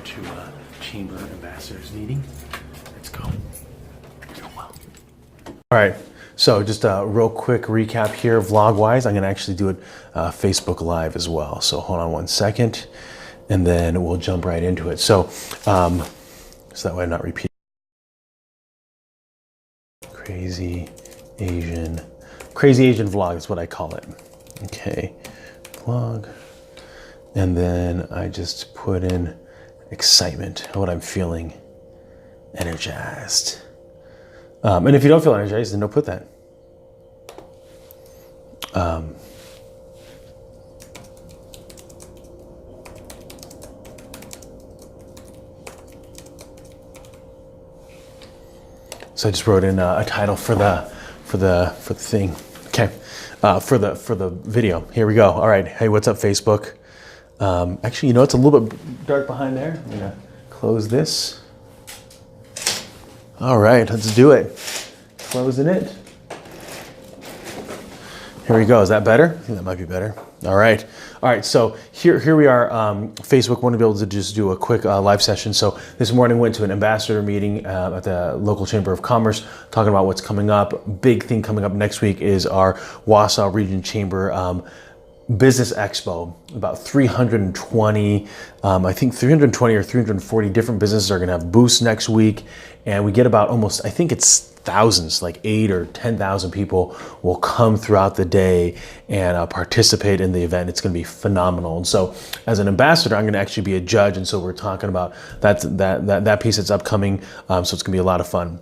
to Chamber Ambassadors meeting. Let's go. Doing well. All right, so just a real quick recap here, vlog-wise. I'm gonna actually do it Facebook Live as well. So hold on 1 second, and then we'll jump right into it. So, so that way I'm not repeating. Crazy Asian vlog is what I call it. Okay, vlog. And then I just put in excitement, what I'm feeling, energized. And if you don't feel energized, then don't put that. So I just wrote in a title for the thing. Okay, for the video. Here we go. All right. Hey, what's up, Facebook? Actually, you know, it's a little bit dark behind there. I'm gonna close this. All right, let's do it. Closing it. Here we go. Is that better? I think that might be better. All right. All right. So here we are. Facebook wanted to be able to just do a quick live session. So this morning went to an ambassador meeting at the local Chamber of Commerce, talking about what's coming up. Big thing coming up next week is our Wausau Region Chamber Business Expo. About 320, I think 320 or 340 different businesses are going to have booths next week. And we get about almost, I think it's thousands, like 8,000 or 10,000 people will come throughout the day and participate in the event. It's going to be phenomenal. And so as an ambassador, I'm going to actually be a judge. And so we're talking about that piece that's upcoming. So it's going to be a lot of fun.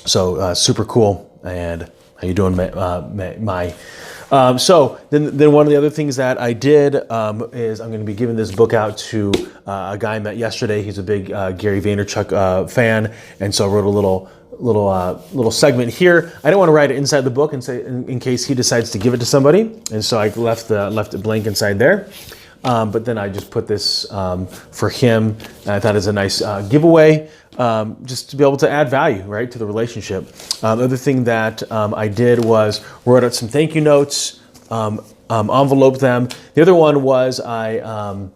So super cool. And how you doing, Mai? So then one of the other things that I did is I'm going to be giving this book out to a guy I met yesterday. He's a big Gary Vaynerchuk fan, and so I wrote a little segment here. I didn't want to write it inside the book and say in case he decides to give it to somebody, and so I left it blank inside there. But then I just put this for him. And I thought it was a nice giveaway, just to be able to add value, right, to the relationship. The other thing that I did was wrote out some thank you notes, enveloped them. The other one was I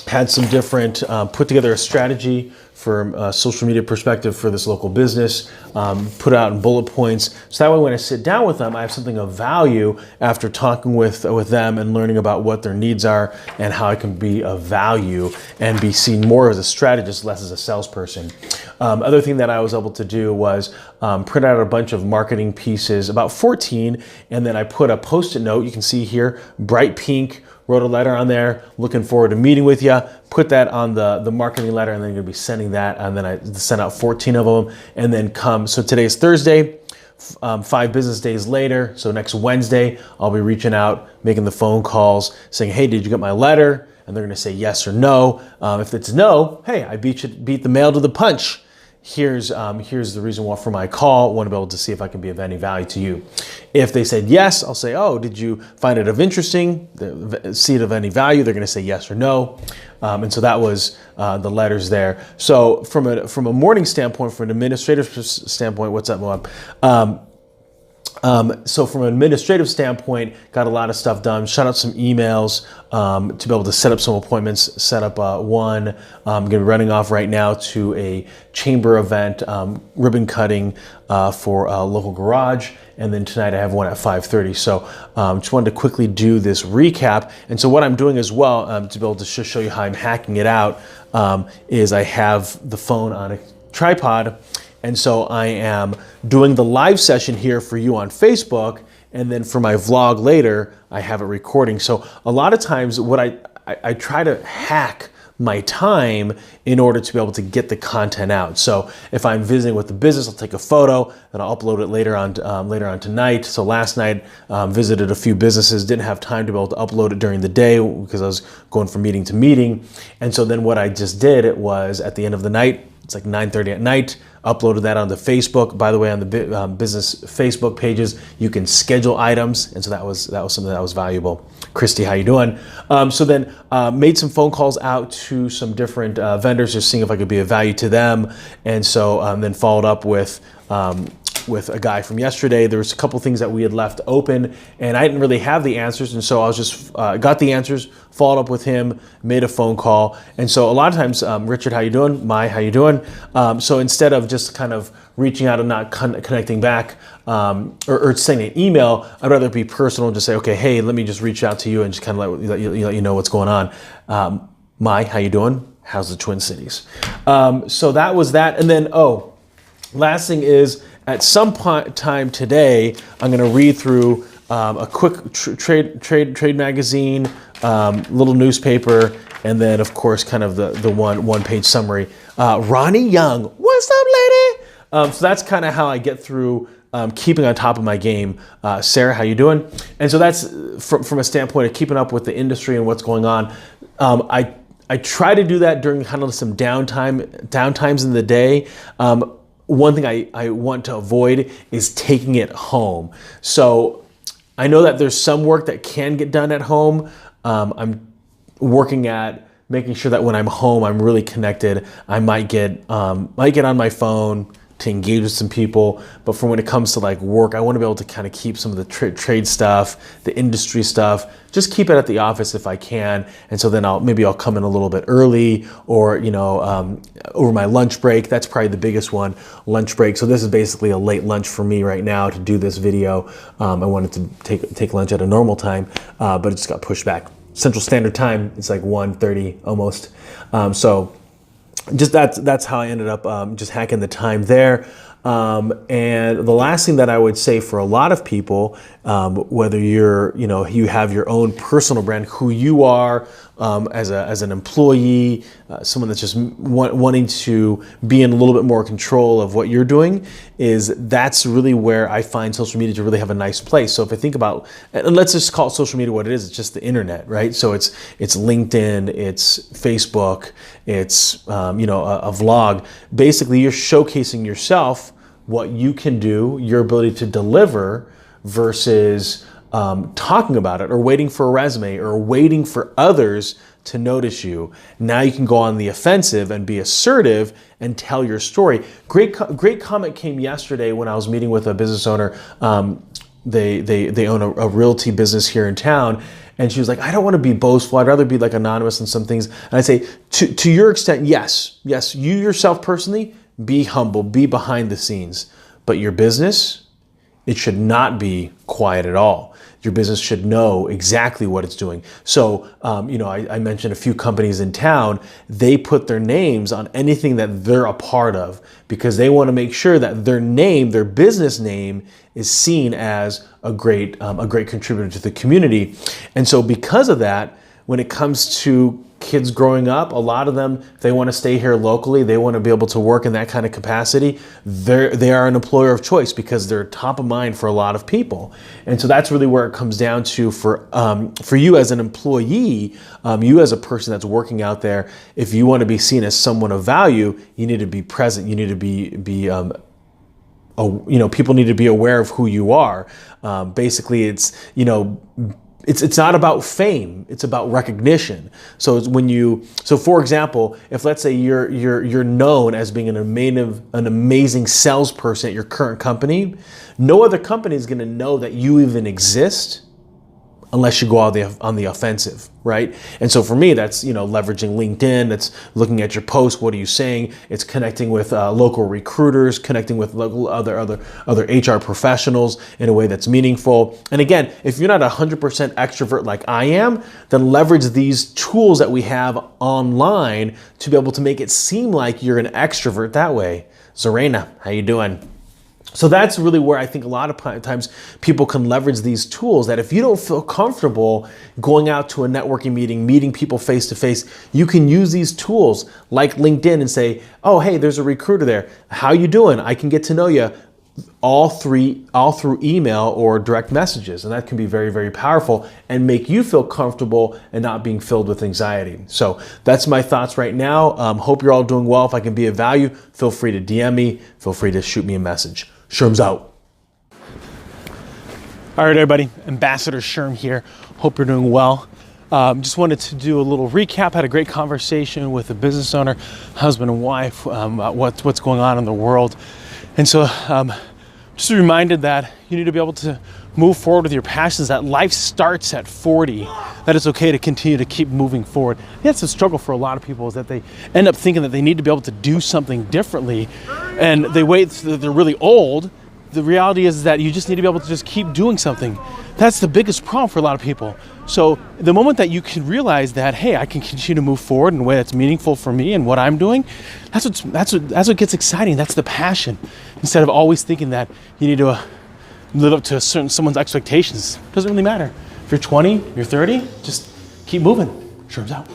had some different, put together a strategy from a social media perspective for this local business, put out in bullet points. So that way when I sit down with them, I have something of value after talking with them and learning about what their needs are and how I can be of value and be seen more as a strategist, less as a salesperson. Other thing that I was able to do was print out a bunch of marketing pieces, about 14, and then I put a Post-it note, you can see here, bright pink, wrote a letter on there, looking forward to meeting with you, put that on the marketing letter, and then you're gonna be sending that, and then I sent out 14 of them, and then so today's Thursday, 5 business days later, so next Wednesday, I'll be reaching out, making the phone calls, saying, hey, did you get my letter? And they're gonna say yes or no. If it's no, hey, I beat the mail to the punch. Here's the reason why for my call. I want to be able to see if I can be of any value to you. If they said yes, I'll say, oh, did you find it see it of any value? They're going to say yes or no. And so that was the letters there. So from a morning standpoint, from an administrative standpoint, what's up, Moab? So from an administrative standpoint, got a lot of stuff done, shot out some emails to be able to set up some appointments, set up one. I'm going to be running off right now to a chamber event, ribbon cutting for a local garage. And then tonight I have one at 5:30. So just wanted to quickly do this recap. And so what I'm doing as well, to be able to just show you how I'm hacking it out, is I have the phone on a tripod. And so I am doing the live session here for you on Facebook, and then for my vlog later, I have it recording. So a lot of times what I try to hack my time in order to be able to get the content out. So if I'm visiting with the business, I'll take a photo and I'll upload it later on tonight. So last night, visited a few businesses, didn't have time to be able to upload it during the day because I was going from meeting to meeting. And so then what I just did, it was at the end of the night, it's like 9:30 at night, uploaded that onto Facebook. By the way, on the business Facebook pages, you can schedule items. And so that was something that was valuable. Christy, how you doing? So then made some phone calls out to some different vendors, just seeing if I could be of value to them. And so then followed up with with a guy from yesterday. There was a couple things that we had left open, and I didn't really have the answers, and so I was just got the answers, followed up with him, made a phone call. And so a lot of times, Richard, how you doing? Mai, how you doing? So instead of just kind of reaching out and not connecting back, or sending an email, I'd rather be personal and just say, okay, hey, let me just reach out to you and just kind of let you know what's going on. Mai, how you doing? How's the Twin Cities? So that was that. And then, last thing is, at some time today, I'm going to read through a quick trade magazine, little newspaper, and then, of course, kind of the one-page summary. Ronnie Young, what's up, lady? So that's kind of how I get through keeping on top of my game. Sarah, how you doing? And so that's from a standpoint of keeping up with the industry and what's going on. I try to do that during kind of some downtimes in the day. One thing I want to avoid is taking it home. So I know that there's some work that can get done at home. I'm working at making sure that when I'm home, I'm really connected. I might get on my phone to engage with some people, but for when it comes to like work, I want to be able to kind of keep some of the trade stuff, the industry stuff, just keep it at the office if I can. And so then maybe I'll come in a little bit early, or over my lunch break. That's probably the biggest one, lunch break. So this is basically a late lunch for me right now to do this video. I wanted to take lunch at a normal time, but it just got pushed back. Central Standard Time, it's like 1:30 almost. So just that's how I ended up just hacking the time there. And the last thing that I would say for a lot of people, whether you have your own personal brand, who you are as an employee, someone that's just wanting to be in a little bit more control of what you're doing, that's really where I find social media to really have a nice place. So if I think about, and let's just call social media what it is, it's just the internet, right? So it's LinkedIn, it's Facebook, it's a vlog. Basically, you're showcasing yourself, what you can do, your ability to deliver, versus talking about it or waiting for a resume or waiting for others to notice you. Now you can go on the offensive and be assertive and tell your story. Great comment came yesterday when I was meeting with a business owner. They own a realty business here in town. And she was like, I don't want to be boastful. I'd rather be like anonymous in some things. And I say, to your extent, yes, you yourself personally, be humble, be behind the scenes. But your business, it should not be quiet at all. Your business should know exactly what it's doing. So, I mentioned a few companies in town. They put their names on anything that they're a part of because they want to make sure that their name, their business name, is seen as a great contributor to the community. And so, because of that, when it comes to kids growing up, a lot of them, if they want to stay here locally, they want to be able to work in that kind of capacity, they are an employer of choice because they're top of mind for a lot of people. And so that's really where it comes down to for you as an employee, you as a person that's working out there. If you want to be seen as someone of value, you need to be present. You need to be people need to be aware of who you are. Basically, it's not about fame, it's about recognition. So for example, if let's say you're known as being an amazing salesperson at your current company, no other company is going to know that you even exist unless you go out on the offensive, right? And so for me, that's leveraging LinkedIn. That's looking at your posts. What are you saying? It's connecting with local recruiters, connecting with local other HR professionals in a way that's meaningful. And again, if you're not 100% extrovert like I am, then leverage these tools that we have online to be able to make it seem like you're an extrovert that way. Zarena, how you doing? So that's really where I think a lot of times people can leverage these tools, that if you don't feel comfortable going out to a networking meeting, meeting people face to face, you can use these tools like LinkedIn and say, oh, hey, there's a recruiter there. How you doing? I can get to know you, all through email or direct messages. And that can be very, very powerful and make you feel comfortable and not being filled with anxiety. So that's my thoughts right now. Hope you're all doing well. If I can be of value, feel free to DM me. Feel free to shoot me a message. Sherm's out. All right, everybody. Ambassador Sherm here. Hope you're doing well. Just wanted to do a little recap. Had a great conversation with a business owner, husband and wife, about what's going on in the world. And so just reminded that you need to be able to move forward with your passions, that life starts at 40, that it's okay to continue to keep moving forward. That's the struggle for a lot of people, is that they end up thinking that they need to be able to do something differently, and they wait so that they're really old. The reality is that you just need to be able to just keep doing something. That's the biggest problem for a lot of people. So the moment that you can realize that, hey, I can continue to move forward in a way that's meaningful for me and what I'm doing, that's what gets exciting. That's the passion. Instead of always thinking that you need to live up to someone's expectations. It doesn't really matter. If you're 20, you're 30, just keep moving. Sherm's out.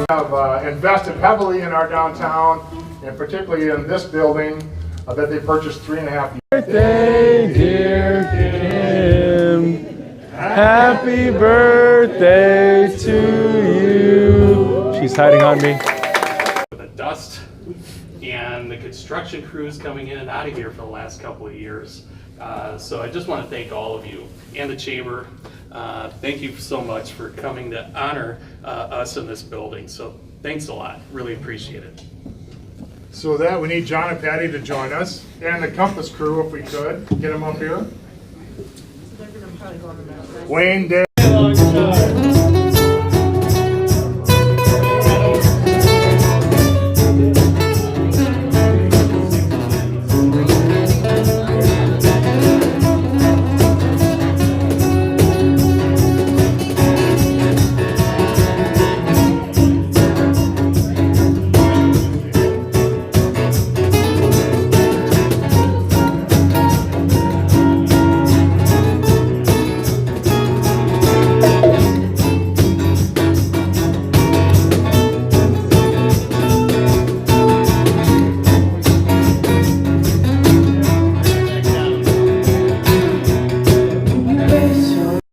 Have invested heavily in our downtown, and particularly in this building that they purchased 3.5 years. Birthday, dear Kim. Happy birthday to you. She's hiding on me. The dust and the construction crews coming in and out of here for the last couple of years. So I just want to thank all of you and the chamber. Thank you so much for coming to honor us in this building. So thanks a lot. Really appreciate it. So with that, we need John and Patty to join us, and the Compass crew, if we could. Get them up here. Wayne, Dave.